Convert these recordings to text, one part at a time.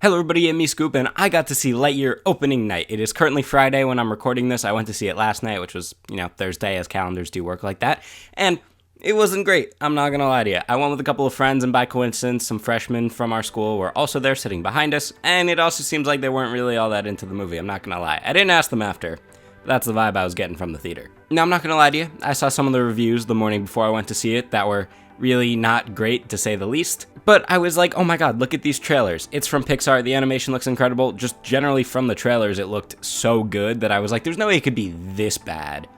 Hello everybody, it's me Scoop, and I got to see Lightyear opening night. It is currently Friday when I'm recording this. I went to see it last night, which was, Thursday, as calendars do work like that. And it wasn't great, I'm not gonna lie to you. I went with a couple of friends, and by coincidence, some freshmen from our school were also there sitting behind us, and it also seems like they weren't really all that into the movie, I'm not gonna lie. I didn't ask them after, but that's the vibe I was getting from the theater. Now, I'm not gonna lie to you, I saw some of the reviews the morning before I went to see it that were really not great, to say the least. But I was like, oh my god, look at these trailers. It's from Pixar, the animation looks incredible. Just generally from the trailers, it looked so good that I was like, there's no way it could be this bad.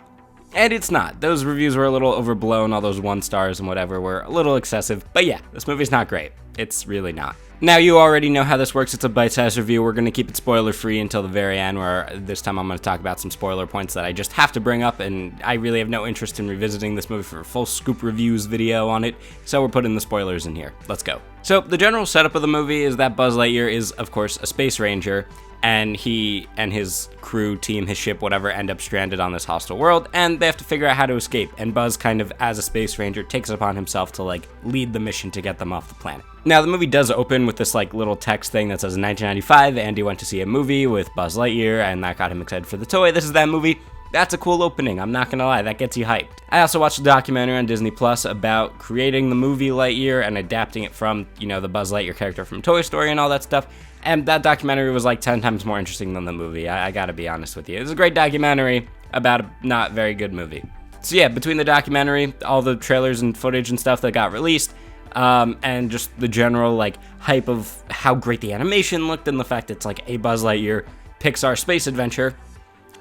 And it's not. Those reviews were a little overblown, all those 1 stars and whatever were a little excessive. But yeah, this movie's not great. It's really not. Now, you already know how this works. It's a bite-sized review. We're going to keep it spoiler-free until the very end, where this time I'm going to talk about some spoiler points that I just have to bring up, and I really have no interest in revisiting this movie for a full Scoop reviews video on it, so we're putting the spoilers in here. Let's go. So, the general setup of the movie is that Buzz Lightyear is, of course, a space ranger, and he and his crew, team, his ship, whatever, end up stranded on this hostile world, and they have to figure out how to escape, and Buzz kind of, as a space ranger, takes it upon himself to, lead the mission to get them off the planet. Now, the movie does open with this, little text thing that says, in 1995, Andy went to see a movie with Buzz Lightyear, and that got him excited for the toy. This is that movie. That's a cool opening, I'm not gonna lie, that gets you hyped. I also watched a documentary on Disney Plus about creating the movie Lightyear and adapting it from, the Buzz Lightyear character from Toy Story and all that stuff. And that documentary was 10 times more interesting than the movie, I gotta be honest with you. It was a great documentary about a not very good movie. So yeah, between the documentary, all the trailers and footage and stuff that got released, and just the general, hype of how great the animation looked and the fact it's, a Buzz Lightyear Pixar space adventure,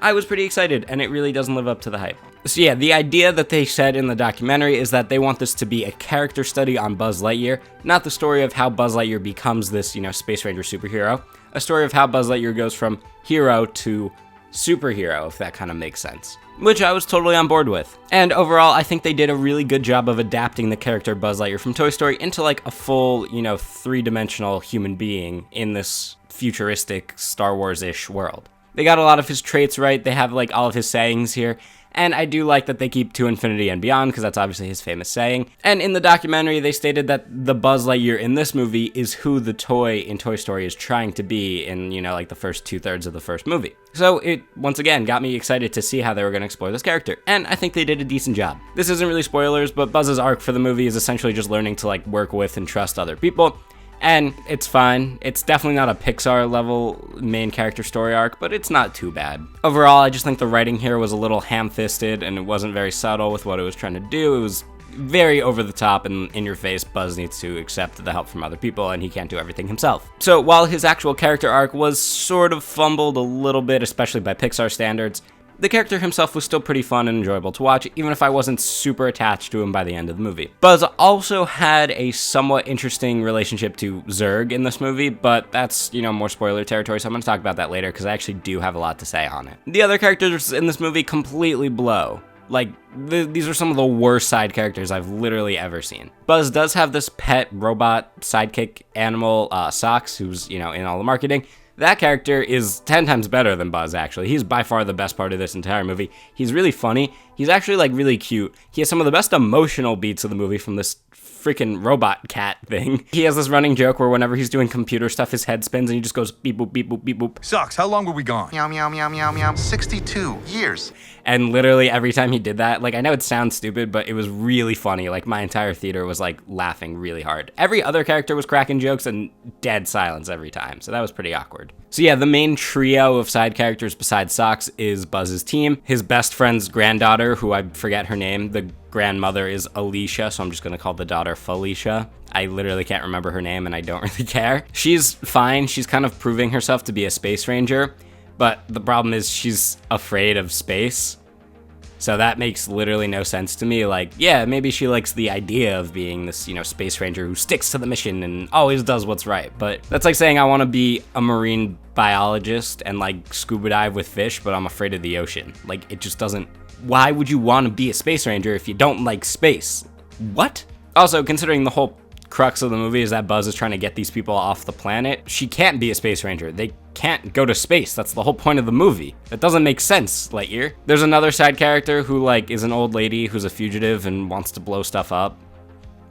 I was pretty excited, and it really doesn't live up to the hype. So yeah, the idea that they said in the documentary is that they want this to be a character study on Buzz Lightyear, not the story of how Buzz Lightyear becomes this, Space Ranger superhero, a story of how Buzz Lightyear goes from hero to superhero, if that kind of makes sense. Which I was totally on board with. And overall, I think they did a really good job of adapting the character Buzz Lightyear from Toy Story into a full, 3-dimensional human being in this futuristic Star Wars-ish world. They got a lot of his traits right, they have all of his sayings here, and I do like that they keep to infinity and beyond, because that's obviously his famous saying. And in the documentary, they stated that the Buzz Lightyear in this movie is who the toy in Toy Story is trying to be in, the first 2/3 of the first movie. So it, once again, got me excited to see how they were going to explore this character, and I think they did a decent job. This isn't really spoilers, but Buzz's arc for the movie is essentially just learning to, work with and trust other people. And it's fine. It's definitely not a Pixar level main character story arc, but it's not too bad. Overall, I just think the writing here was a little ham-fisted and it wasn't very subtle with what it was trying to do. It was very over the top and in your face. Buzz needs to accept the help from other people and he can't do everything himself. So while his actual character arc was sort of fumbled a little bit, especially by Pixar standards, the character himself was still pretty fun and enjoyable to watch, even if I wasn't super attached to him by the end of the movie. Buzz also had a somewhat interesting relationship to Zurg in this movie, but that's, more spoiler territory, so I'm going to talk about that later, because I actually do have a lot to say on it. The other characters in this movie completely blow. These are some of the worst side characters I've literally ever seen. Buzz does have this pet robot sidekick animal, Socks, who's, in all the marketing. That character is 10 times better than Buzz, actually. He's by far the best part of this entire movie. He's really funny. He's actually, really cute. He has some of the best emotional beats of the movie from this freaking robot cat thing. He has this running joke where whenever he's doing computer stuff, his head spins and he just goes beep boop, beep boop, beep boop. Socks, how long were we gone? Meow, meow, meow, meow, meow. 62 years. And literally every time he did that, I know it sounds stupid, but it was really funny. My entire theater was, laughing really hard. Every other character was cracking jokes and dead silence every time, so that was pretty awkward. So yeah, the main trio of side characters besides Socks is Buzz's team. His best friend's granddaughter, who I forget her name, the grandmother is Alicia, so I'm just gonna call the daughter Felicia. I literally can't remember her name and I don't really care. She's fine, she's kind of proving herself to be a space ranger, but the problem is she's afraid of space. So that makes literally no sense to me. Yeah, maybe she likes the idea of being this, space ranger who sticks to the mission and always does what's right. But that's like saying I want to be a marine biologist and, scuba dive with fish, but I'm afraid of the ocean. It just doesn't... Why would you want to be a space ranger if you don't like space? What? Also, considering the whole crux of the movie is that Buzz is trying to get these people off the planet, she can't be a space ranger. They can't go to space. That's the whole point of the movie. That doesn't make sense, Lightyear. There's another side character who, is an old lady who's a fugitive and wants to blow stuff up.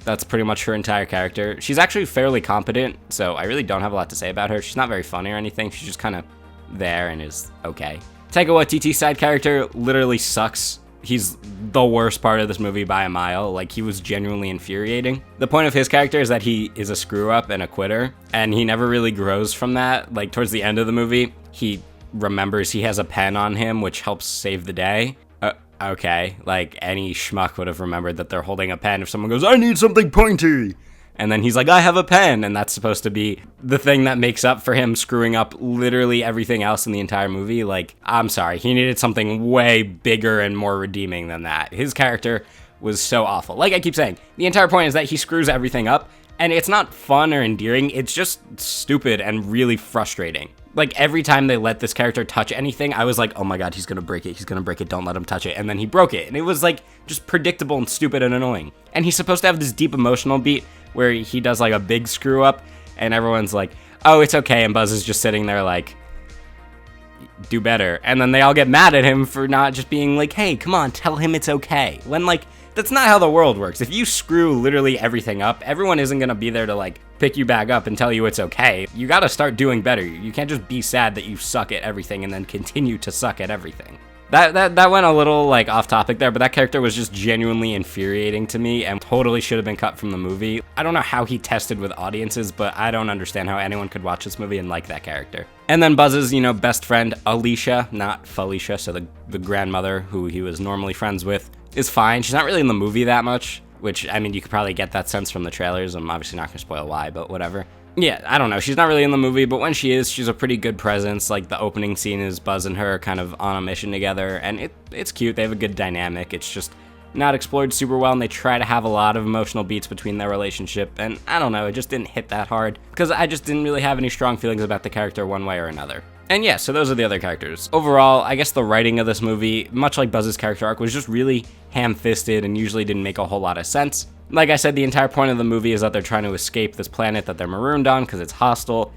That's pretty much her entire character. She's actually fairly competent, so I really don't have a lot to say about her. She's not very funny or anything. She's just kind of there and is okay. Taika Waititi's side character literally sucks. He's the worst part of this movie by a mile. Like, he was genuinely infuriating. The point of his character is that he is a screw-up and a quitter, and he never really grows from that. Like, towards the end of the movie, he remembers he has a pen on him, which helps save the day. Okay, like, any schmuck would have remembered that they're holding a pen if someone goes, I need something pointy! And then he's like, I have a pen, and that's supposed to be the thing that makes up for him screwing up literally everything else in the entire movie. Like, I'm sorry, he needed something way bigger and more redeeming than that. His character was so awful. Like I keep saying, the entire point is that he screws everything up, and it's not fun or endearing, it's just stupid and really frustrating. Like, every time they let this character touch anything, I was like, oh my god, he's gonna break it, don't let him touch it, and then he broke it, and it was like, just predictable and stupid and annoying. And he's supposed to have this deep emotional beat, where he does like a big screw up, and everyone's like, oh, it's okay, and Buzz is just sitting there like, do better. And then they all get mad at him for not just being like, hey, come on, tell him it's okay. When, like, that's not how the world works. If you screw literally everything up, everyone isn't gonna be there to like pick you back up and tell you it's okay. You gotta start doing better. You can't just be sad that you suck at everything and then continue to suck at everything. That went a little like off topic there, but that character was just genuinely infuriating to me and totally should have been cut from the movie. I don't know how he tested with audiences, but I don't understand how anyone could watch this movie and like that character. And then Buzz's, best friend, Alicia, not Felicia, so the grandmother who he was normally friends with, is fine. She's not really in the movie that much, which, I mean, you could probably get that sense from the trailers. I'm obviously not gonna spoil why, but whatever. Yeah, I don't know. She's not really in the movie, but when she is, she's a pretty good presence. Like, the opening scene is Buzz and her kind of on a mission together, and it's cute. They have a good dynamic. It's just not explored super well, and they try to have a lot of emotional beats between their relationship, and I don't know, it just didn't hit that hard, because I just didn't really have any strong feelings about the character one way or another. And yeah, so those are the other characters. Overall, I guess the writing of this movie, much like Buzz's character arc, was just really ham-fisted and usually didn't make a whole lot of sense. Like I said, the entire point of the movie is that they're trying to escape this planet that they're marooned on because it's hostile.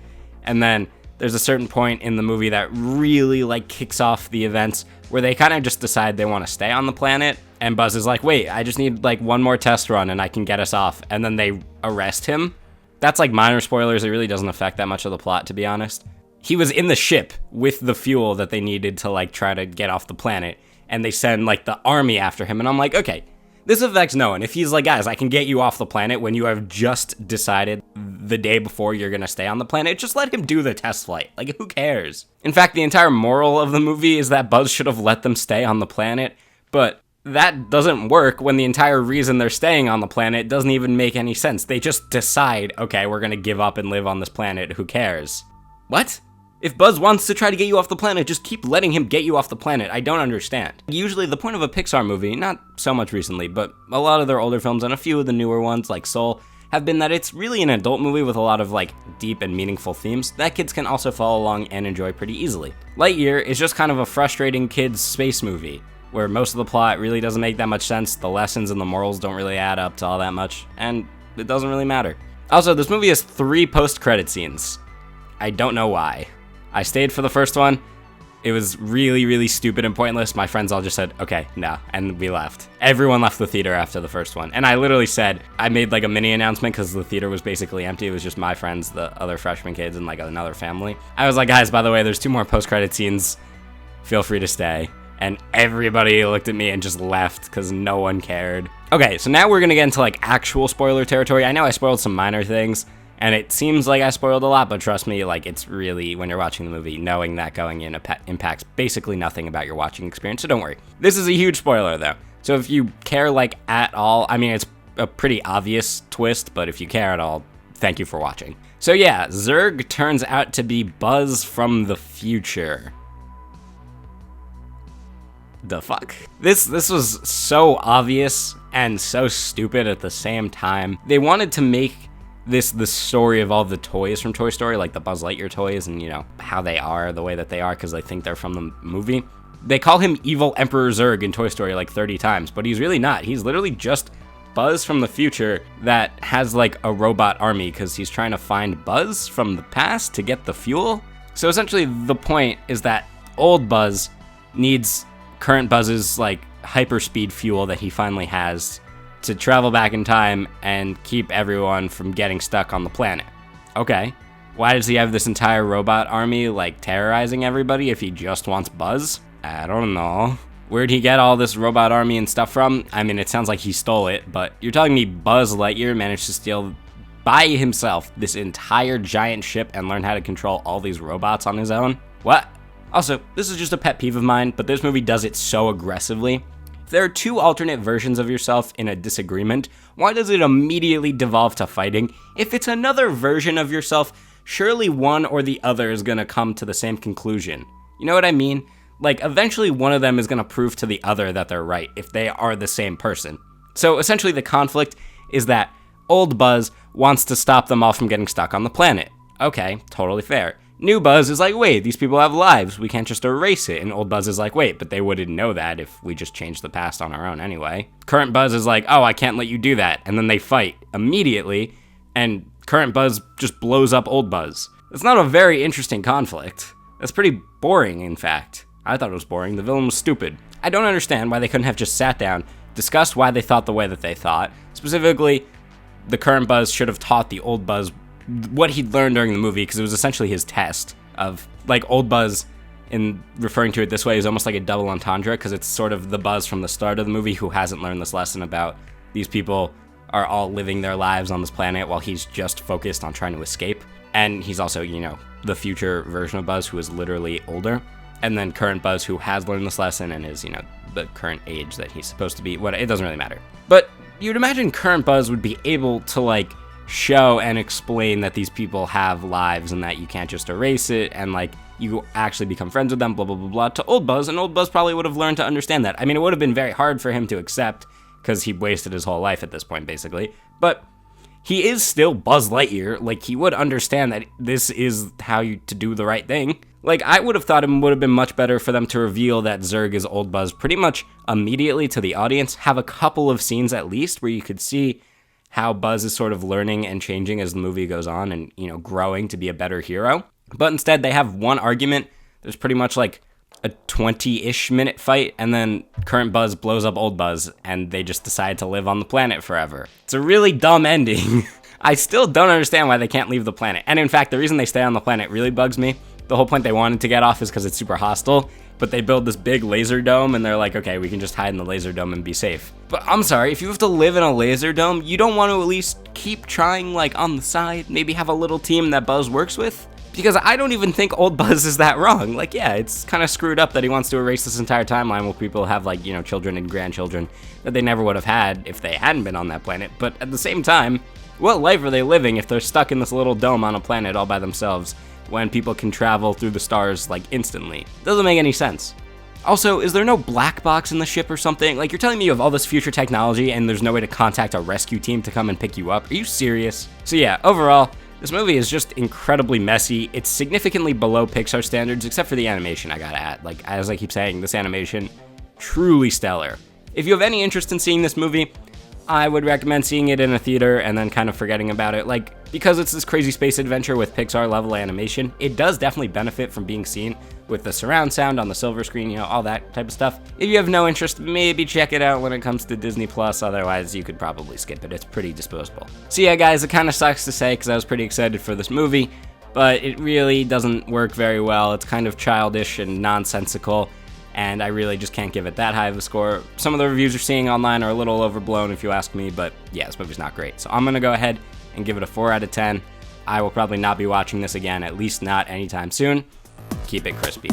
And then there's a certain point in the movie that really like kicks off the events where they kind of just decide they want to stay on the planet. And Buzz is like, wait, I just need like one more test run and I can get us off. And then they arrest him. That's like minor spoilers. It really doesn't affect that much of the plot, to be honest. He was in the ship with the fuel that they needed to like try to get off the planet. And they send like the army after him. And I'm like, okay, this affects no one. If he's like, guys, I can get you off the planet when you have just decided the day before you're gonna stay on the planet, just let him do the test flight. Like, who cares? In fact, the entire moral of the movie is that Buzz should have let them stay on the planet, but that doesn't work when the entire reason they're staying on the planet doesn't even make any sense. They just decide, okay, we're gonna give up and live on this planet, who cares? What? If Buzz wants to try to get you off the planet, just keep letting him get you off the planet. I don't understand. Usually the point of a Pixar movie, not so much recently, but a lot of their older films and a few of the newer ones like Soul, have been that it's really an adult movie with a lot of like deep and meaningful themes that kids can also follow along and enjoy pretty easily. Lightyear is just kind of a frustrating kids space movie where most of the plot really doesn't make that much sense, the lessons and the morals don't really add up to all that much, and it doesn't really matter. Also, this movie has 3 post-credit scenes. I don't know why. I stayed for the first one. It was really, really stupid and pointless. My friends all just said, okay, no, and we left. Everyone left the theater after the first one. And I literally said, I made like a mini announcement because the theater was basically empty. It was just my friends, the other freshman kids, and like another family. I was like, guys, by the way, there's 2 more post-credit scenes. Feel free to stay. And everybody looked at me and just left because no one cared. Okay, so now we're gonna get into like actual spoiler territory. I know I spoiled some minor things, and it seems like I spoiled a lot, but trust me, like, it's really, when you're watching the movie, knowing that going in impacts basically nothing about your watching experience, so don't worry. This is a huge spoiler, though. So if you care, like, at all, I mean, it's a pretty obvious twist, but if you care at all, thank you for watching. So yeah, Zurg turns out to be Buzz from the future. The fuck? This was so obvious and so stupid at the same time. They wanted to make this the story of all the toys from Toy Story, like the Buzz Lightyear toys, and how they are the way that they are because they think they're from the movie. They call him Evil Emperor Zurg in Toy Story like 30 times, but he's really not. He's literally just Buzz from the future that has like a robot army because he's trying to find Buzz from the past to get the fuel. So essentially the point is that old Buzz needs current Buzz's like hyperspeed fuel that he finally has to travel back in time and keep everyone from getting stuck on the planet. Okay. Why does he have this entire robot army, like, terrorizing everybody if he just wants Buzz? I don't know. Where'd he get all this robot army and stuff from? I mean, it sounds like he stole it, but you're telling me Buzz Lightyear managed to steal by himself this entire giant ship and learn how to control all these robots on his own? What? Also, this is just a pet peeve of mine, but this movie does it so aggressively. If there are two alternate versions of yourself in a disagreement, why does it immediately devolve to fighting? If it's another version of yourself, surely one or the other is gonna come to the same conclusion. You know what I mean? Like, eventually one of them is gonna prove to the other that they're right, if they are the same person. So essentially the conflict is that old Buzz wants to stop them all from getting stuck on the planet. Okay, totally fair. New Buzz is like, wait, these people have lives, we can't just erase it. And old Buzz is like, wait, but they wouldn't know that if we just changed the past on our own anyway. Current Buzz is like, oh, I can't let you do that. And then they fight immediately, and current Buzz just blows up old Buzz. It's not a very interesting conflict. That's pretty boring, in fact. I thought it was boring. The villain was stupid. I don't understand why they couldn't have just sat down, discussed why they thought the way that they thought. Specifically, the current Buzz should have taught the old Buzz what he'd learned during the movie, because it was essentially his test of, like, old Buzz, in referring to it this way, is almost like a double entendre, because it's sort of the Buzz from the start of the movie who hasn't learned this lesson about these people are all living their lives on this planet while he's just focused on trying to escape. And he's also, you know, the future version of Buzz who is literally older. And then current Buzz who has learned this lesson and is, you know, the current age that he's supposed to be. It doesn't really matter. But you'd imagine current Buzz would be able to, like, show and explain that these people have lives and that you can't just erase it and, like, you actually become friends with them, blah, blah, blah, blah, to old Buzz, and old Buzz probably would have learned to understand that. I mean, it would have been very hard for him to accept because he wasted his whole life at this point, basically. But he is still Buzz Lightyear. Like, he would understand that this is how to do the right thing. Like, I would have thought it would have been much better for them to reveal that Zurg is old Buzz pretty much immediately to the audience, have a couple of scenes at least where you could see how Buzz is sort of learning and changing as the movie goes on and, you know, growing to be a better hero. But instead, they have one argument. There's pretty much like a 20-ish minute fight, and then current Buzz blows up old Buzz, and they just decide to live on the planet forever. It's a really dumb ending. I still don't understand why they can't leave the planet. And in fact, the reason they stay on the planet really bugs me. The whole point they wanted to get off is because it's super hostile, but they build this big laser dome, and they're like, okay, we can just hide in the laser dome and be safe. But I'm sorry, if you have to live in a laser dome, you don't want to at least keep trying, like, on the side, maybe have a little team that Buzz works with? Because I don't even think old Buzz is that wrong. Like, yeah, it's kind of screwed up that he wants to erase this entire timeline where people have, like, you know, children and grandchildren that they never would have had if they hadn't been on that planet. But at the same time, what life are they living if they're stuck in this little dome on a planet all by themselves when people can travel through the stars, like, instantly? Doesn't make any sense. Also, is there no black box in the ship or something? Like, you're telling me you have all this future technology and there's no way to contact a rescue team to come and pick you up? Are you serious? So yeah, overall, this movie is just incredibly messy. It's significantly below Pixar standards, except for the animation, I gotta add. Like, as I keep saying, this animation, truly stellar. If you have any interest in seeing this movie, I would recommend seeing it in a theater and then kind of forgetting about it. Like, because it's this crazy space adventure with Pixar level animation, it does definitely benefit from being seen with the surround sound on the silver screen, you know, all that type of stuff. If you have no interest, maybe check it out when it comes to Disney Plus. Otherwise, you could probably skip it. It's pretty disposable. So yeah, guys, it kind of sucks to say because I was pretty excited for this movie, but it really doesn't work very well. It's kind of childish and nonsensical, and I really just can't give it that high of a score. Some of the reviews you're seeing online are a little overblown if you ask me, but yeah, this movie's not great. So I'm gonna go ahead and give it a 4 out of 10. I will probably not be watching this again, at least not anytime soon. Keep it crispy.